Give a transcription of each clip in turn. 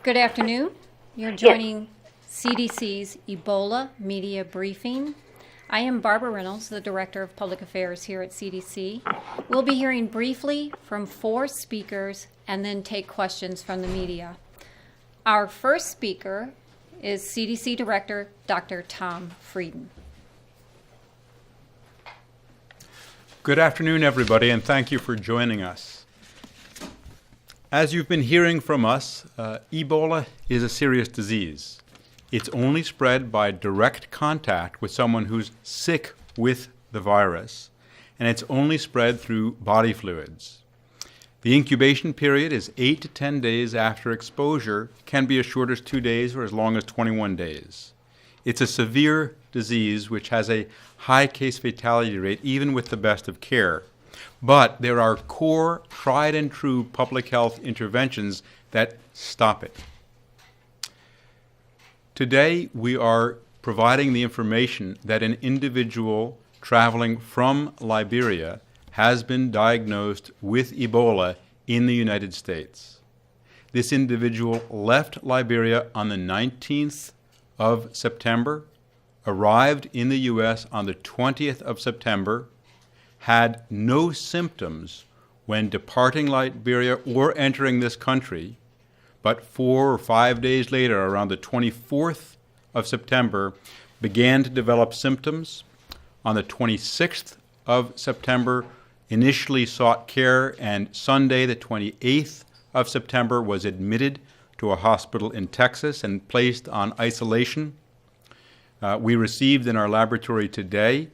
Good afternoon. You're joining CDC's Ebola Media Briefing. I am Barbara Reynolds, the Director of Public Affairs here at CDC. We'll be hearing briefly from 4 speakers and then take questions from the media. Our first speaker is CDC Director Dr. Tom Frieden. Good afternoon, everybody, and thank you for joining us. As you've been hearing from us, Ebola is a serious disease. It's only spread by direct contact with someone who's sick with the virus, and it's only spread through body fluids. The incubation period is 8 to 10 days after exposure, can be as short as 2 days or as long as 21 days. It's a severe disease which has a high case fatality rate even with the best of care. But there are core, tried and true public health interventions that stop it. Today, we are providing the information that an individual traveling from Liberia has been diagnosed with Ebola in the United States. This individual left Liberia on the 19th of September, arrived in the U.S. on the 20th of September, had no symptoms when departing Liberia or entering this country, but 4 or 5 days later, around the 24th of September, began to develop symptoms. On the 26th of September, initially sought care, and Sunday, the 28th of September, was admitted to a hospital in Texas and placed on isolation. We received in our laboratory today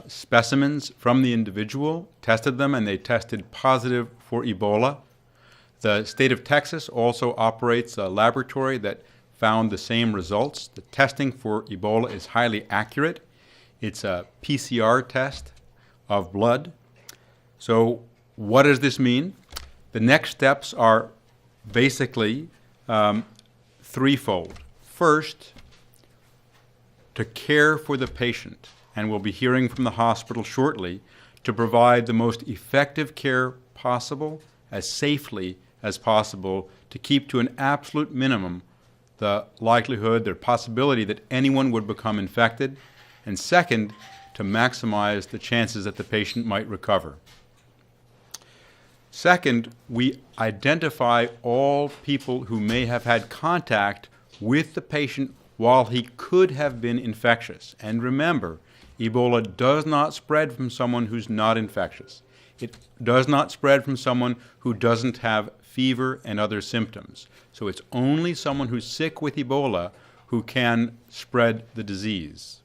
specimens from the individual, tested them, and they tested positive for Ebola. The state of Texas also operates a laboratory that found the same results. The testing for Ebola is highly accurate. It's a PCR test of blood. So what does this mean? The next steps are basically threefold. First, to care for the patient, and we'll be hearing from the hospital shortly, to provide the most effective care possible, as safely as possible, to keep to an absolute minimum the likelihood, the possibility that anyone would become infected, and second, to maximize the chances that the patient might recover. Second, we identify all people who may have had contact with the patient while he could have been infectious. And remember, Ebola does not spread from someone who's not infectious. It does not spread from someone who doesn't have fever and other symptoms. So it's only someone who's sick with Ebola who can spread the disease.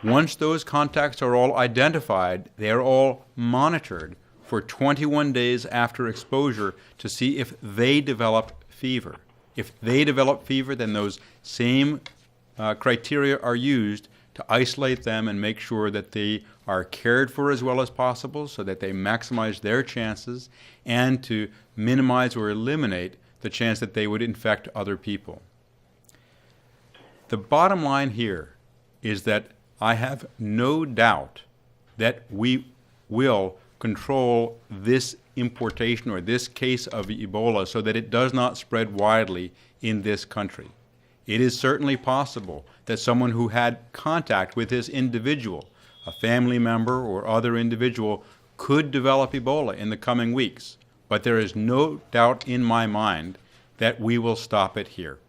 Once those contacts are all identified, they are all monitored for 21 days after exposure to see if they develop fever. If they develop fever, then those same criteria are used to isolate them and make sure that they are cared for as well as possible so that they maximize their chances and to minimize or eliminate the chance that they would infect other people. The bottom line here is that I have no doubt that we will control this importation or this case of Ebola so that it does not spread widely in this country. It is certainly possible that someone who had contact with this individual, a family member or other individual, could develop Ebola in the coming weeks. But there is no doubt in my mind that we will stop it here.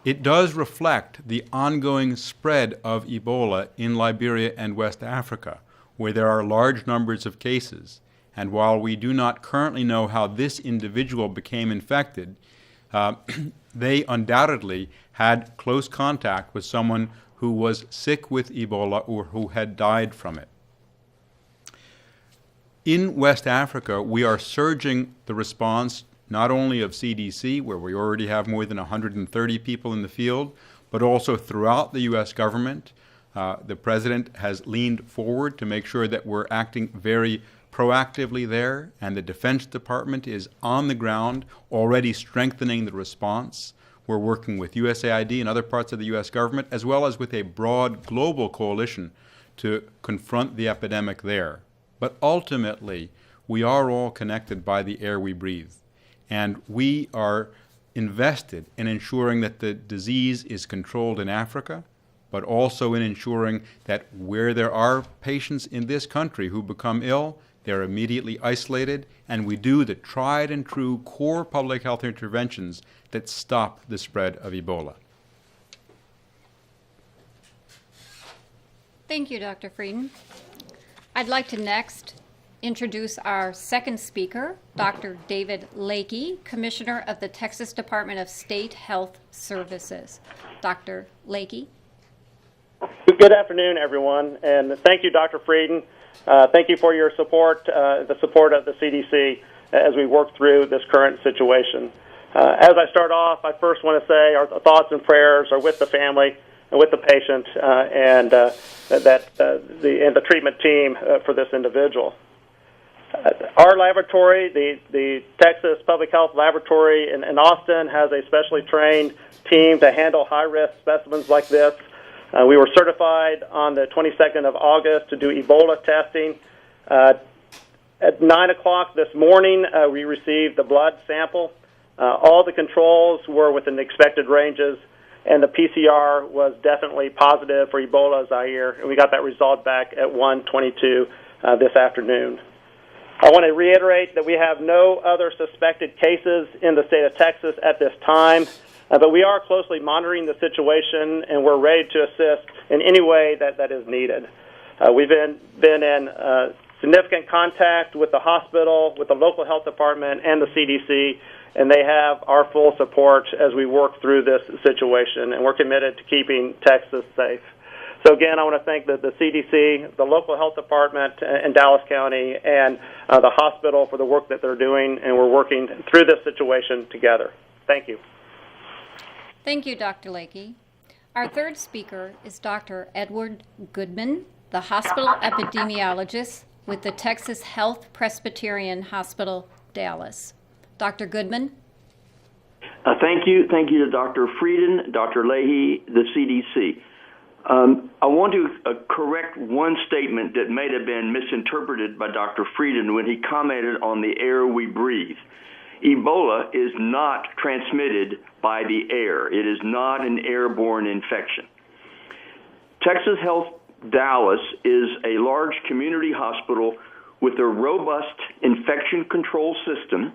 It does reflect the ongoing spread of Ebola in Liberia and West Africa, where there are large numbers of cases. And while we do not currently know how this individual became infected, they undoubtedly had close contact with someone who was sick with Ebola or who had died from it. In West Africa, we are surging the response not only of CDC, where we already have more than 130 people in the field, but also throughout the U.S. government. The President has leaned forward to make sure that we're acting very proactively there, and the Defense Department is on the ground already strengthening the response. We're working with USAID and other parts of the U.S. government, as well as with a broad global coalition to confront the epidemic there. But ultimately, we are all connected by the air we breathe. And we are invested in ensuring that the disease is controlled in Africa, but also in ensuring that where there are patients in this country who become ill, they're immediately isolated, and we do the tried and true core public health interventions that stop the spread of Ebola. Thank you, Dr. Frieden. I'd like to next introduce our second speaker, Dr. David Lakey, Commissioner of the Texas Department of State Health Services. Dr. Lakey. Good afternoon, everyone, and thank you, Dr. Frieden. Thank you for your support, the support of the CDC as we work through this current situation. As I start off, I first want to say our thoughts and prayers are with the family and with the patient and the treatment team for this individual. Our laboratory, the Texas Public Health Laboratory in Austin, has a specially trained team to handle high-risk specimens like this. We were certified on the 22nd of August to do Ebola testing. At 9 o'clock this morning, we received the blood sample. All the controls were within the expected ranges, and the PCR was definitely positive for Ebola Zaire, and we got that result back at 1:22 this afternoon. I want to reiterate that we have no other suspected cases in the state of Texas at this time, but we are closely monitoring the situation, and we're ready to assist in any way that is needed. We've been in significant contact with the hospital, with the local health department, and the CDC, and they have our full support as we work through this situation, and we're committed to keeping Texas safe. So again, I want to thank the CDC, the local health department in Dallas County, and the hospital for the work that they're doing, and we're working through this situation together. Thank you. Thank you, Dr. Lakey. Our third speaker is Dr. Edward Goodman, the hospital epidemiologist with the Texas Health Presbyterian Hospital, Dallas. Dr. Goodman. Thank you. Thank you to Dr. Frieden, Dr. Leahy, the CDC. I want to correct one statement that may have been misinterpreted by Dr. Frieden when he commented on the air we breathe. Ebola is not transmitted by the air. It is not an airborne infection. Texas Health Dallas is a large community hospital with a robust infection control system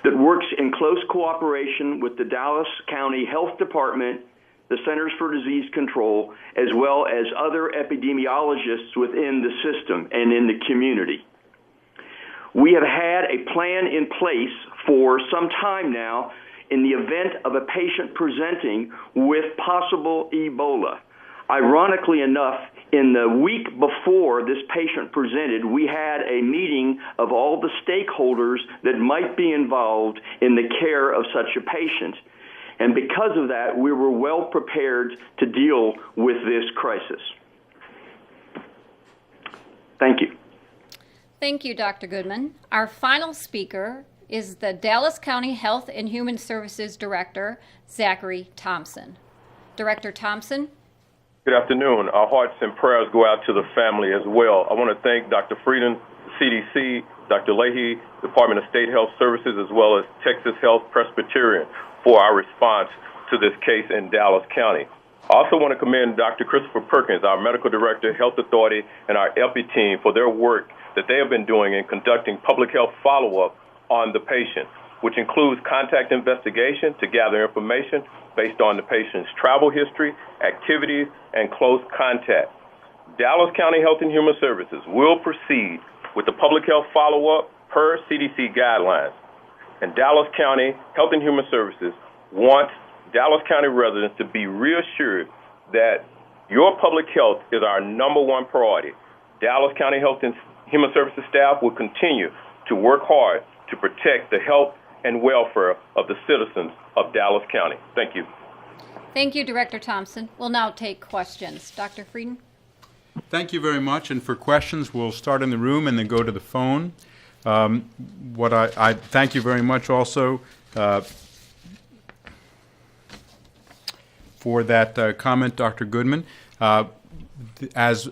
that works in close cooperation with the Dallas County Health Department, the Centers for Disease Control, as well as other epidemiologists within the system and in the community. We have had a plan in place for some time now in the event of a patient presenting with possible Ebola. Ironically enough, in the week before this patient presented, we had a meeting of all the stakeholders that might be involved in the care of such a patient. And because of that, we were well prepared to deal with this crisis. Thank you. Thank you, Dr. Goodman. Our final speaker is the Dallas County Health and Human Services Director, Zachary Thompson. Director Thompson. Good afternoon. Our hearts and prayers go out to the family as well. I want to thank Dr. Frieden, CDC, Dr. Leahy, Department of State Health Services, as well as Texas Health Presbyterian for our response to this case in Dallas County. I also want to commend Dr. Christopher Perkins, our Medical Director, Health Authority, and our EPI team for their work that they have been doing in conducting public health follow-up on the patient, which includes contact investigation to gather information based on the patient's travel history, activities, and close contact. Dallas County Health and Human Services will proceed with the public health follow-up per CDC guidelines. And Dallas County Health and Human Services wants Dallas County residents to be reassured that your public health is our number one priority. Dallas County Health and Human Services staff will continue to work hard to protect the health and welfare of the citizens of Dallas County. Thank you. Thank you, Director Thompson. We'll now take questions. Dr. Frieden. Thank you very much. And for questions, we'll start in the room and then go to the phone. I thank you very much also for that comment, Dr. Goodman. As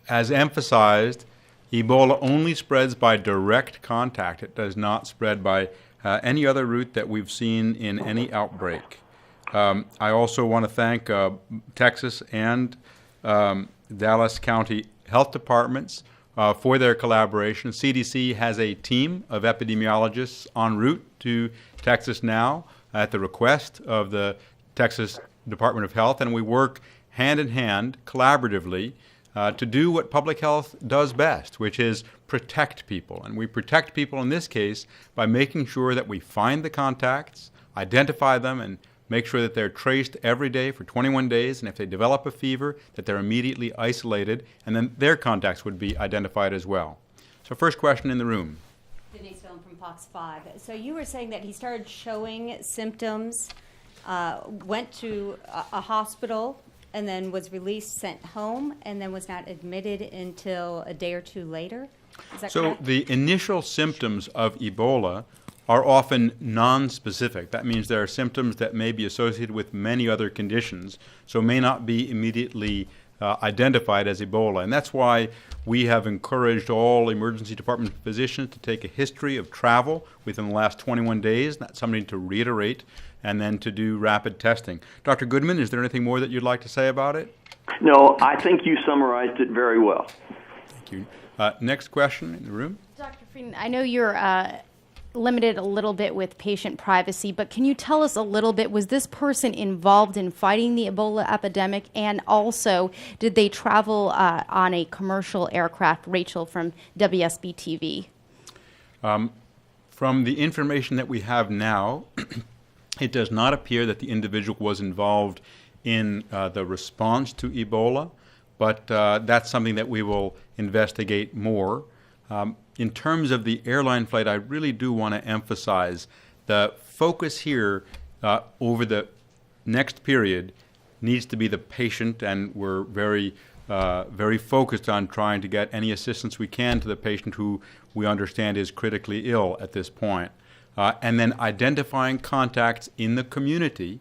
emphasized, Ebola only spreads by direct contact. It does not spread by any other route that we've seen in any outbreak. I also want to thank Texas and Dallas County Health Departments for their collaboration. CDC has a team of epidemiologists en route to Texas now at the request of the Texas Department of Health, and we work hand in hand, collaboratively, to do what public health does best, which is protect people. And we protect people in this case by making sure that we find the contacts, identify them, and make sure that they're traced every day for 21 days, and if they develop a fever, that they're immediately isolated, and then their contacts would be identified as well. So first question in the room. Denise Film from Fox 5. So you were saying that he started showing symptoms, went to a hospital, and then was released, sent home, and then was not admitted until a day or two later? Is that correct? The initial symptoms of Ebola are often non-specific. That means there are symptoms that may be associated with many other conditions, so may not be immediately identified as Ebola. And that's why we have encouraged all emergency department physicians to take a history of travel within the last 21 days. That's something to reiterate, and then to do rapid testing. Dr. Goodman, is there anything more that you'd like to say about it? No, I think you summarized it very well. Thank you. Next question in the room. Dr. Frieden, I know you're limited a little bit with patient privacy, but can you tell us a little bit, was this person involved in fighting the Ebola epidemic? And also, did they travel on a commercial aircraft? Rachel from WSB TV. From the information that we have now, it does not appear that the individual was involved in the response to Ebola, but that's something that we will investigate more. In terms of the airline flight, I really do want to emphasize the focus here over the next period needs to be the patient, and we're very focused on trying to get any assistance we can to the patient who we understand is critically ill at this point. And then identifying contacts in the community,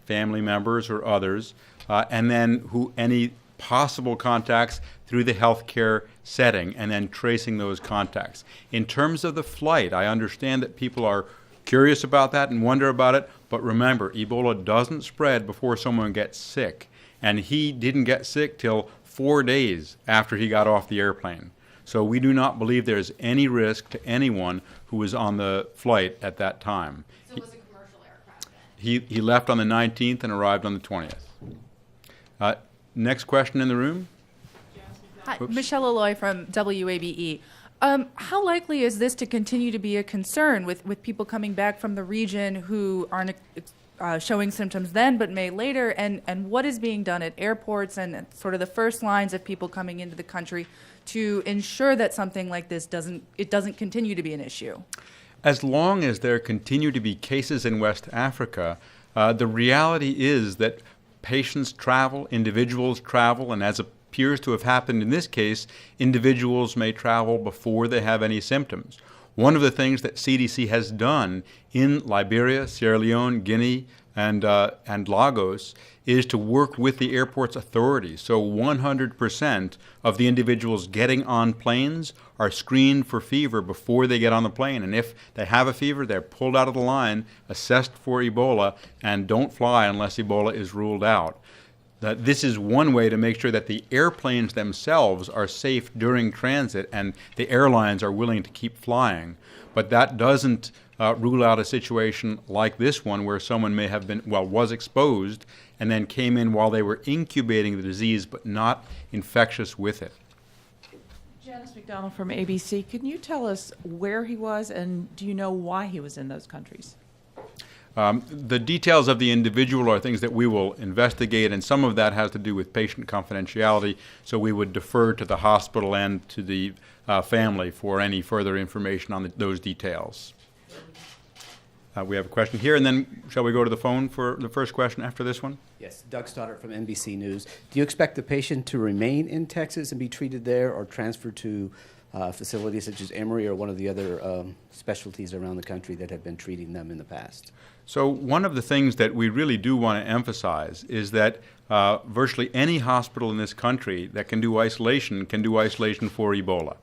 family members or others, and then any possible contacts through the healthcare setting, and then tracing those contacts. In terms of the flight, I understand that people are curious about that and wonder about it, but remember, Ebola doesn't spread before someone gets sick, and he didn't get sick till 4 days after he got off the airplane. So we do not believe there's any risk to anyone who was on the flight at that time. So it was a commercial aircraft then? He left on the 19th and arrived on the 20th. Next question in the room. Hi, Michelle Alloy from WABE. How likely is this to continue to be a concern with people coming back from the region who aren't showing symptoms then but may later? And what is being done at airports and sort of the first lines of people coming into the country to ensure that something like this doesn't continue to be an issue? As long as there continue to be cases in West Africa, the reality is that patients travel, individuals travel, and as appears to have happened in this case, individuals may travel before they have any symptoms. One of the things that CDC has done in Liberia, Sierra Leone, Guinea, and Lagos is to work with the airport's authorities. So 100% of the individuals getting on planes are screened for fever before they get on the plane. And if they have a fever, they're pulled out of the line, assessed for Ebola, and don't fly unless Ebola is ruled out. This is one way to make sure that the airplanes themselves are safe during transit and the airlines are willing to keep flying. But that doesn't rule out a situation like this one where someone may have was exposed and then came in while they were incubating the disease but not infectious with it. Janice McDonald from ABC. Can you tell us where he was, and do you know why he was in those countries? The details of the individual are things that we will investigate, and some of that has to do with patient confidentiality, so we would defer to the hospital and to the family for any further information on those details. We have a question here, and then shall we go to the phone for the first question after this one? Yes, Doug Stoddard from NBC News. Do you expect the patient to remain in Texas and be treated there, or transferred to facilities such as Emory or one of the other specialties around the country that have been treating them in the past? So one of the things that we really do want to emphasize is that virtually any hospital in this country that can do isolation for Ebola.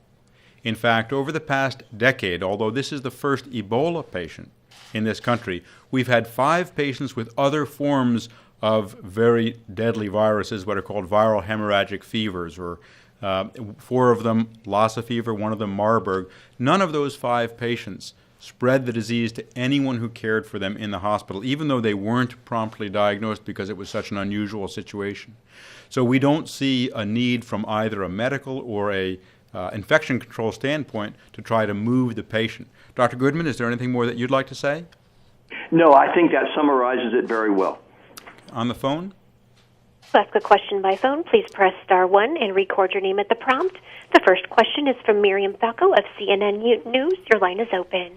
In fact, over the past decade, although this is the first Ebola patient in this country, we've had 5 patients with other forms of very deadly viruses, what are called viral hemorrhagic fevers, or 4 of them Lassa fever, 1 of them Marburg. None of those 5 patients spread the disease to anyone who cared for them in the hospital, even though they weren't promptly diagnosed because it was such an unusual situation. So we don't see a need from either a medical or a infection control standpoint to try to move the patient. Dr. Goodman, is there anything more that you'd like to say? No, I think that summarizes it very well. On the phone? To ask a question by phone, please press *1 and record your name at the prompt. The first question is from Miriam Falco of CNN News. Your line is open.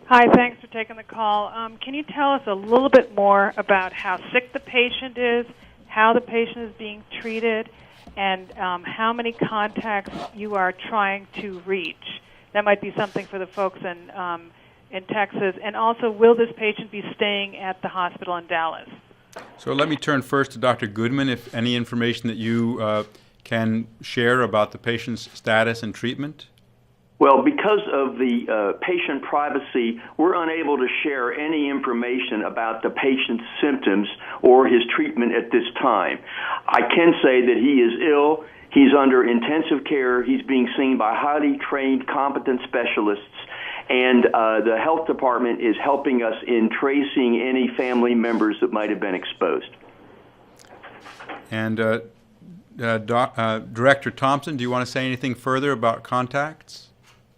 Hi, thanks for taking the call. Can you tell us a little bit more about how sick the patient is, how the patient is being treated, and how many contacts you are trying to reach? That might be something for the folks in Texas. And also, will this patient be staying at the hospital in Dallas? So let me turn first to Dr. Goodman, if any information that you can share about the patient's status and treatment. Well, because of the patient privacy, we're unable to share any information about the patient's symptoms or his treatment at this time. I can say that he is ill. He's under intensive care. He's being seen by highly trained, competent specialists. And the health department is helping us in tracing any family members that might have been exposed. And Director Thompson, do you want to say anything further about contacts?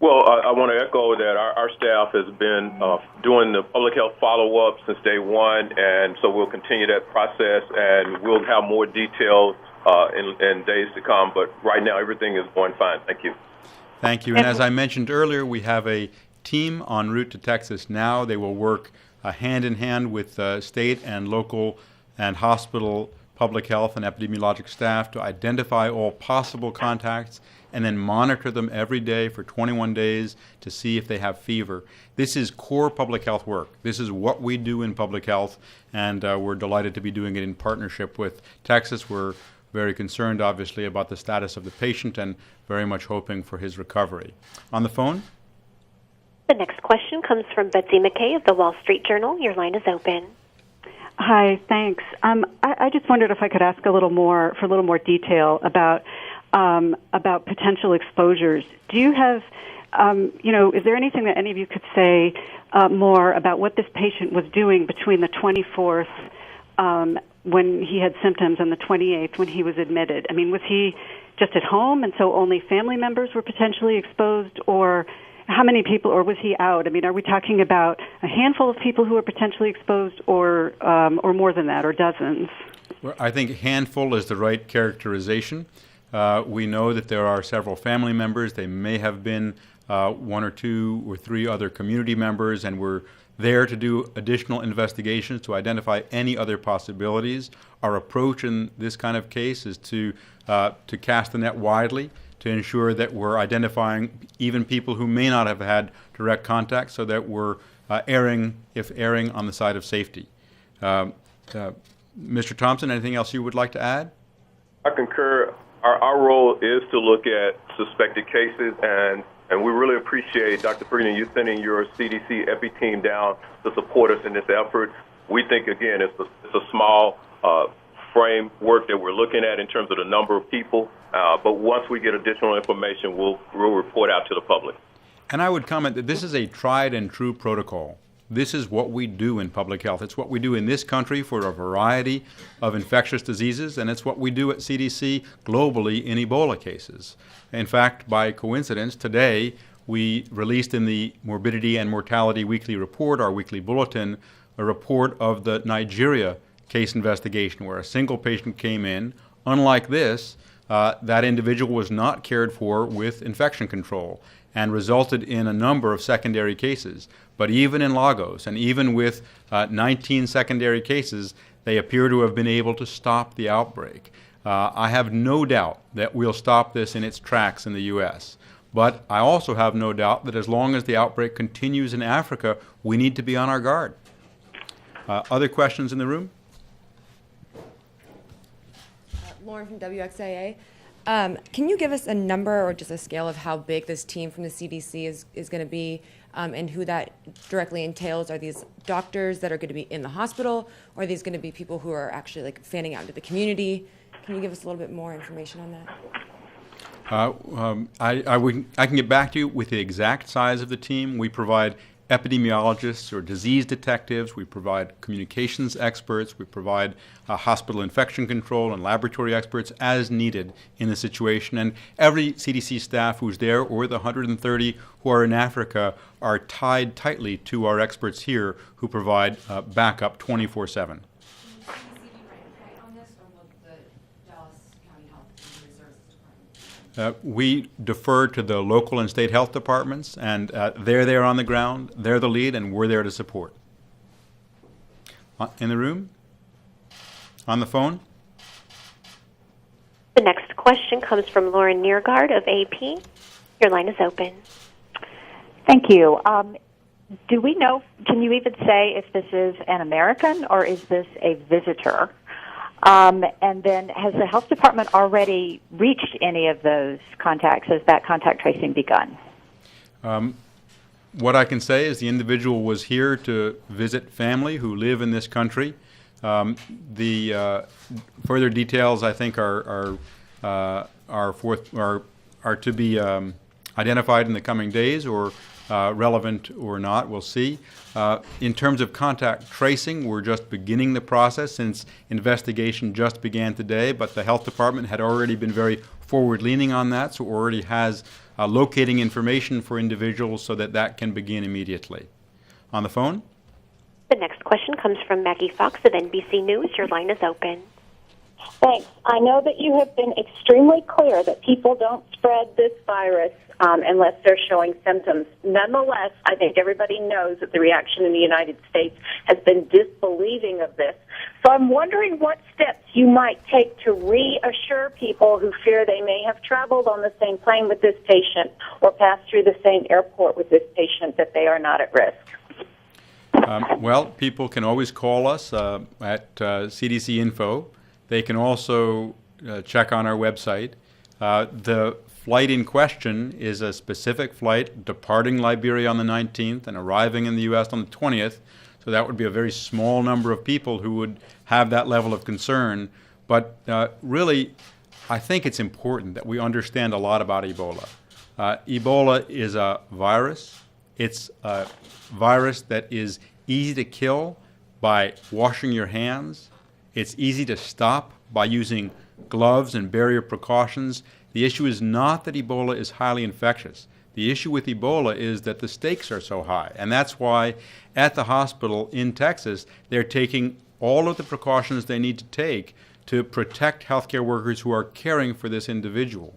Well, I want to echo that our staff has been doing the public health follow-up since day one, and so we'll continue that process, and we'll have more details in days to come. But right now, everything is going fine. Thank you. Thank you. And as I mentioned earlier, we have a team en route to Texas now. They will work hand in hand with state and local and hospital public health and epidemiologic staff to identify all possible contacts and then monitor them every day for 21 days to see if they have fever. This is core public health work. This is what we do in public health, and we're delighted to be doing it in partnership with Texas. We're very concerned, obviously, about the status of the patient and very much hoping for his recovery. On the phone? The next question comes from Betsy McKay of the Wall Street Journal. Your line is open. Hi, thanks. I just wondered if I could ask a little more detail about potential exposures. Do you have, is there anything that any of you could say more about what this patient was doing between the 24th when he had symptoms and the 28th when he was admitted? I mean, was he just at home and so only family members were potentially exposed, or how many people, or was he out? I mean, are we talking about a handful of people who are potentially exposed, or more than that, or dozens? Well, I think handful is the right characterization. We know that there are several family members. They may have been 1 or 2 or 3 other community members, and we're there to do additional investigations to identify any other possibilities. Our approach in this kind of case is to cast the net widely, to ensure that we're identifying even people who may not have had direct contact, so that we're erring on the side of safety. Mr. Thompson, anything else you would like to add? I concur. Our role is to look at suspected cases, and we really appreciate, Dr. Frieden, you sending your CDC EPI team down to support us in this effort. We think, again, it's a small framework that we're looking at in terms of the number of people, but once we get additional information, we'll report out to the public. And I would comment that this is a tried and true protocol. This is what we do in public health. It's what we do in this country for a variety of infectious diseases, and it's what we do at CDC globally in Ebola cases. In fact, by coincidence, today we released in the Morbidity and Mortality Weekly Report, our weekly bulletin, a report of the Nigeria case investigation where a single patient came in. Unlike this, that individual was not cared for with infection control and resulted in a number of secondary cases. But even in Lagos, and even with 19 secondary cases, they appear to have been able to stop the outbreak. I have no doubt that we'll stop this in its tracks in the U.S. But I also have no doubt that as long as the outbreak continues in Africa, we need to be on our guard. Other questions in the room? Lauren from WXIA. Can you give us a number or just a scale of how big this team from the CDC is going to be, and who that directly entails? Are these doctors that are going to be in the hospital, or are these going to be people who are actually like fanning out into the community? Can you give us a little bit more information on that? I can get back to you with the exact size of the team. We provide epidemiologists or disease detectives. We provide communications experts. We provide hospital infection control and laboratory experts as needed in the situation. And every CDC staff who's there, or the 130 who are in Africa, are tied tightly to our experts here who provide backup 24/7. We defer to the local and state health departments, and they're there on the ground, they're the lead, and we're there to support. In the room? On the phone? The next question comes from Lauren Neergaard of AP. Your line is open. Thank you. Do we know, can you even say if this is an American or is this a visitor? And then has the health department already reached any of those contacts? Has that contact tracing begun? What I can say is the individual was here to visit family who live in this country. The further details, I think, are to be identified in the coming days, or relevant or not, we'll see. In terms of contact tracing, we're just beginning the process since investigation just began today, but the health department had already been very forward-leaning on that, so already has locating information for individuals so that that can begin immediately. On the phone? The next question comes from Maggie Fox of NBC News. Your line is open. Thanks. I know that you have been extremely clear that people don't spread this virus unless they're showing symptoms. Nonetheless, I think everybody knows that the reaction in the United States has been disbelieving of this. So I'm wondering what steps you might take to reassure people who fear they may have traveled on the same plane with this patient or passed through the same airport with this patient that they are not at risk. Well, people can always call us at CDC Info. They can also check on our website. The flight in question is a specific flight departing Liberia on the 19th and arriving in the U.S. on the 20th. So that would be a very small number of people who would have that level of concern. But really, I think it's important that we understand a lot about Ebola. Ebola is a virus. It's a virus that is easy to kill by washing your hands. It's easy to stop by using gloves and barrier precautions. The issue is not that Ebola is highly infectious. The issue with Ebola is that the stakes are so high. And that's why at the hospital in Texas, they're taking all of the precautions they need to take to protect healthcare workers who are caring for this individual.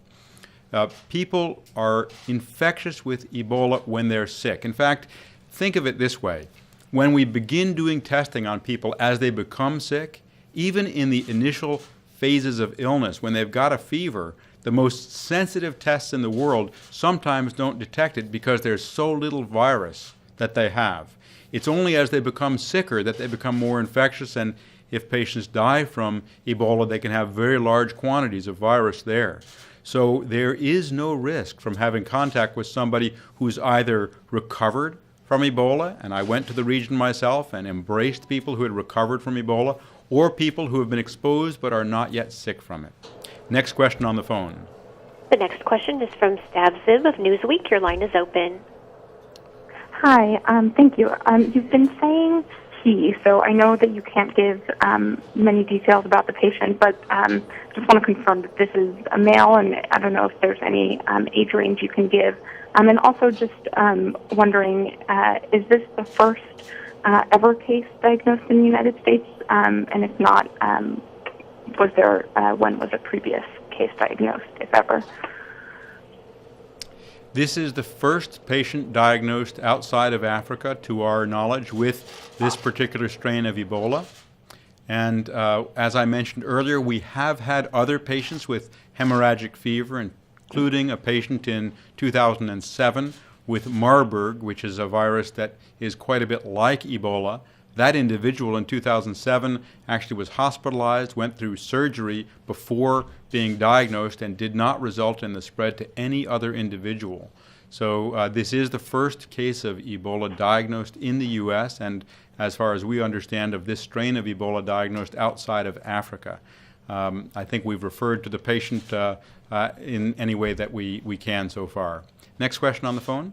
People are infectious with Ebola when they're sick. In fact, think of it this way. When we begin doing testing on people as they become sick, even in the initial phases of illness, when they've got a fever, the most sensitive tests in the world sometimes don't detect it because there's so little virus that they have. It's only as they become sicker that they become more infectious, and if patients die from Ebola, they can have very large quantities of virus there. So there is no risk from having contact with somebody who's either recovered from Ebola, and I went to the region myself and embraced people who had recovered from Ebola, or people who have been exposed but are not yet sick from it. Next question on the phone. The next question is from Stav Ziv of Newsweek. Your line is open. Hi, thank you. You've been saying he, so I know that you can't give many details about the patient, but just want to confirm that this is a male, and I don't know if there's any age range you can give. And also just wondering, is this the first ever case diagnosed in the United States? And if not, when was a previous case diagnosed, if ever? This is the first patient diagnosed outside of Africa, to our knowledge, with this particular strain of Ebola. And as I mentioned earlier, we have had other patients with hemorrhagic fever, including a patient in 2007 with Marburg, which is a virus that is quite a bit like Ebola, That individual in 2007 actually was hospitalized, went through surgery before being diagnosed, and did not result in the spread to any other individual. So this is the first case of Ebola diagnosed in the U.S. and, as far as we understand, of this strain of Ebola diagnosed outside of Africa. I think we've referred to the patient in any way that we can so far. Next question on the phone.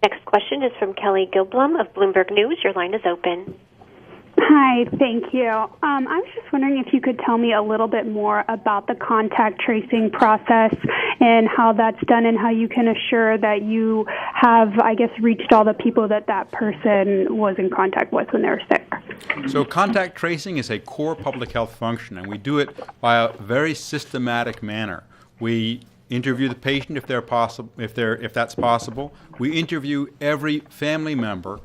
Next question is from Kelly Gilblum of Bloomberg News. Your line is open. Hi, thank you. I was just wondering if you could tell me a little bit more about the contact tracing process and how that's done and how you can assure that you have, I guess, reached all the people that person was in contact with when they were sick. So contact tracing is a core public health function, and we do it by a very systematic manner. We interview the patient if that's possible. We interview every family member.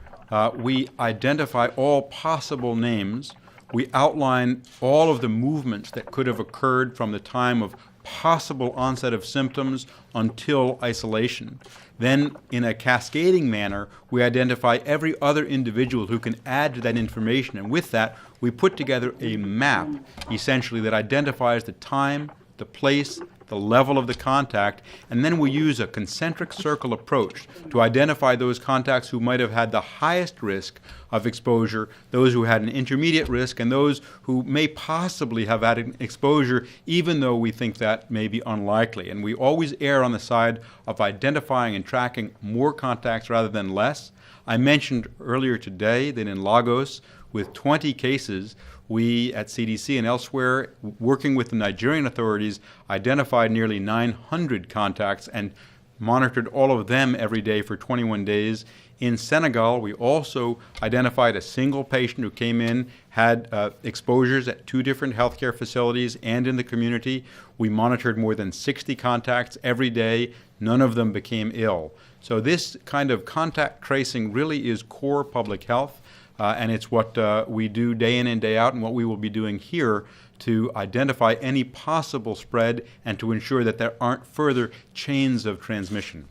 We identify all possible names. We outline all of the movements that could have occurred from the time of possible onset of symptoms until isolation. Then, in a cascading manner, we identify every other individual who can add to that information. And with that, we put together a map, essentially, that identifies the time, the place, the level of the contact, and then we use a concentric circle approach to identify those contacts who might have had the highest risk of exposure, those who had an intermediate risk, and those who may possibly have had an exposure, even though we think that may be unlikely. And we always err on the side of identifying and tracking more contacts rather than less. I mentioned earlier today that in Lagos, with 20 cases, we at CDC and elsewhere, working with the Nigerian authorities, identified nearly 900 contacts and monitored all of them every day for 21 days. In Senegal, we also identified a single patient who came in, had exposures at 2 different healthcare facilities and in the community. We monitored more than 60 contacts every day. None of them became ill. So this kind of contact tracing really is core public health. And it's what we do day in and day out, and what we will be doing here to identify any possible spread and to ensure that there aren't further chains of transmission.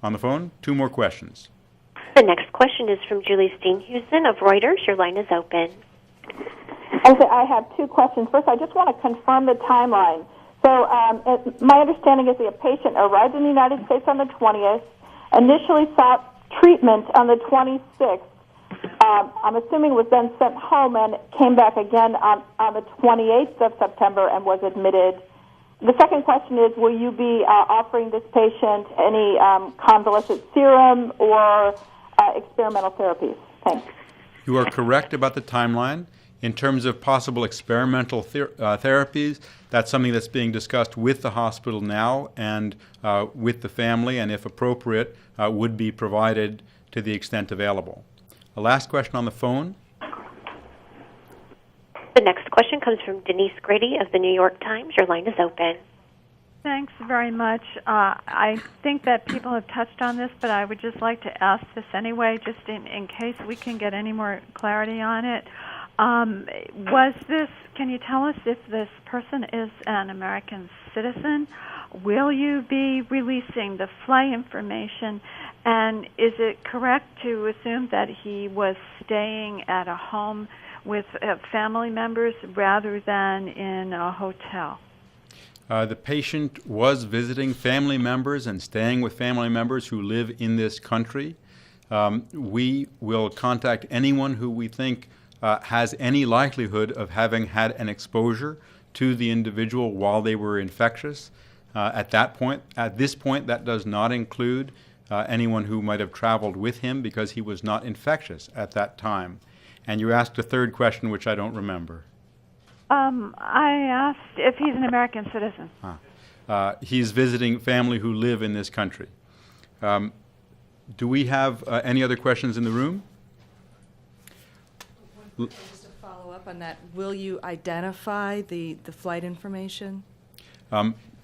On the phone, 2 more questions. The next question is from Julie Steenhuisen of Reuters. Your line is open. Okay, I have 2 questions. First, I just want to confirm the timeline. So my understanding is that a patient arrived in the United States on the 20th, initially sought treatment on the 26th. I'm assuming was then sent home and came back again on the 28th of September and was admitted. The second question is, will you be offering this patient any convalescent serum or experimental therapies? Thanks. You are correct about the timeline. In terms of possible experimental therapies, that's something that's being discussed with the hospital now and with the family, and if appropriate, would be provided to the extent available. The last question on the phone. The next question comes from Denise Grady of the New York Times. Your line is open. Thanks very much. I think that people have touched on this, but I would just like to ask this anyway, just in case we can get any more clarity on it. Can you tell us if this person is an American citizen? Will you be releasing the flight information? And is it correct to assume that he was staying at a home with family members rather than in a hotel? The patient was visiting family members and staying with family members who live in this country. We will contact anyone who we think has any likelihood of having had an exposure to the individual while they were infectious. At this point, that does not include anyone who might have traveled with him because he was not infectious at that time. And you asked a third question, which I don't remember. I asked if he's an American citizen. He's visiting family who live in this country. Do we have any other questions in the room? Just to follow up on that, will you identify the flight information?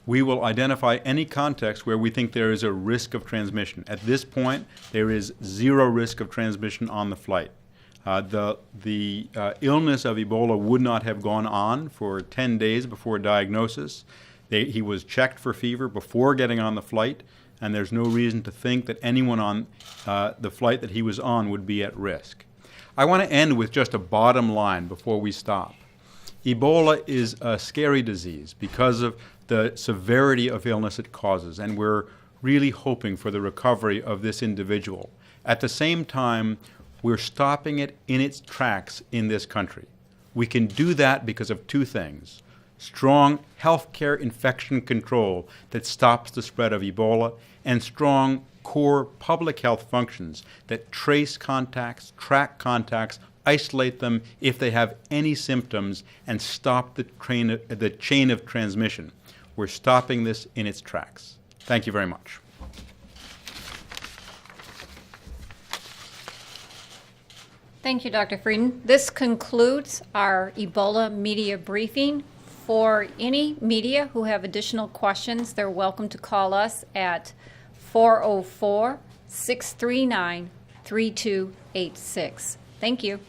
We will identify any context where we think there is a risk of transmission. At this point, there is 0 risk of transmission on the flight. The illness of Ebola would not have gone on for 10 days before diagnosis. He was checked for fever before getting on the flight, and there's no reason to think that anyone on the flight that he was on would be at risk. I want to end with just a bottom line before we stop. Ebola is a scary disease because of the severity of illness it causes, and we're really hoping for the recovery of this individual. At the same time, we're stopping it in its tracks in this country. We can do that because of two things: strong healthcare infection control that stops the spread of Ebola, and strong core public health functions that trace contacts, track contacts, isolate them if they have any symptoms, and stop the chain of transmission. We're stopping this in its tracks. Thank you very much. Thank you, Dr. Frieden. This concludes our Ebola media briefing. For any media who have additional questions, they're welcome to call us at 404-639-3286. Thank you.